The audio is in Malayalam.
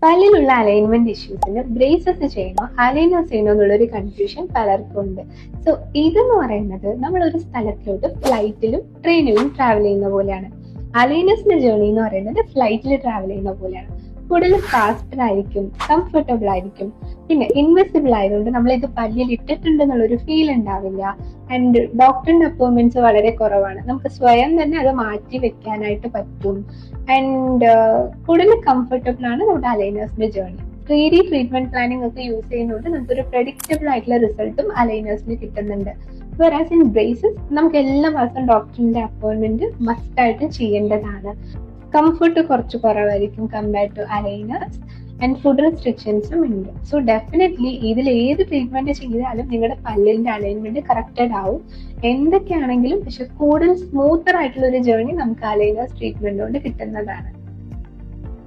പല്ലിലുള്ള അലൈൻമെന്റ് ഇഷ്യൂസിന് ബ്രേസസ് ചെയ്യണോ അലൈനേഴ്സ് ചെയ്യണോ എന്നുള്ളൊരു കൺഫ്യൂഷൻ പലർക്കും ഉണ്ട്. സോ ഇതെന്ന് പറയുന്നത് നമ്മൾ ഒരു സ്ഥലത്തിലോട്ട് ഫ്ലൈറ്റിലും ട്രെയിനിലും ട്രാവൽ ചെയ്യുന്ന പോലെയാണ്. അലൈനേഴ്സിന്റെ ജേർണി എന്ന് പറയുന്നത് ഫ്ലൈറ്റിൽ ട്രാവൽ ചെയ്യുന്ന പോലെയാണ്. കൂടുതൽ ഫാസ്റ്റർ ആയിരിക്കും, കംഫർട്ടബിൾ ആയിരിക്കും, പിന്നെ ഇൻവിസിബിൾ ആയതുകൊണ്ട് നമ്മൾ ഇത് പല്ലിൽ ഇട്ടിട്ടുണ്ട് എന്നുള്ളൊരു ഫീൽ ഉണ്ടാവില്ല. ആൻഡ് ഡോക്ടറിന്റെ അപ്പോയിന്റ്മെന്റ്സ് വളരെ കുറവാണ്, നമുക്ക് സ്വയം തന്നെ അത് മാറ്റി വെക്കാനായിട്ട് പറ്റും. ആൻഡ് കൂടുതൽ കംഫർട്ടബിൾ ആണ് നമ്മുടെ അലൈനേഴ്സിന്റെ ജേർണി. 3D ട്രീറ്റ്മെന്റ് പ്ലാനിംഗ് ഒക്കെ യൂസ് ചെയ്യുന്നതുകൊണ്ട് നമുക്കൊരു പ്രഡിക്റ്റബിൾ ആയിട്ടുള്ള റിസൾട്ടും അലൈനേഴ്സിന് കിട്ടുന്നുണ്ട്. വെറാസ് ഇൻ ബ്രേസസ് നമുക്ക് എല്ലാ മാസം ഡോക്ടറിന്റെ അപ്പോയിന്റ്മെന്റ് മസ്റ്റ് ആയിട്ട് ചെയ്യേണ്ടതാണ്. കംഫർട്ട് കുറച്ച് കുറവായിരിക്കും compared to aligners and food റെസ്ട്രിക്ഷൻസും ഉണ്ട്. സോ ഡെഫിനറ്റ്ലി ഇതിൽ ഏത് ട്രീറ്റ്മെന്റ് ചെയ്താലും നിങ്ങളുടെ പല്ലിന്റെ അലൈൻമെന്റ് കറക്റ്റഡ് ആവും. എന്തൊക്കെയാണെങ്കിലും പക്ഷെ കൂടുതൽ സ്മൂത്തർ ആയിട്ടുള്ള ഒരു ജേർണി നമുക്ക് അലൈനേഴ്സ് ട്രീറ്റ്മെന്റ് കൊണ്ട് കിട്ടുന്നതാണ്.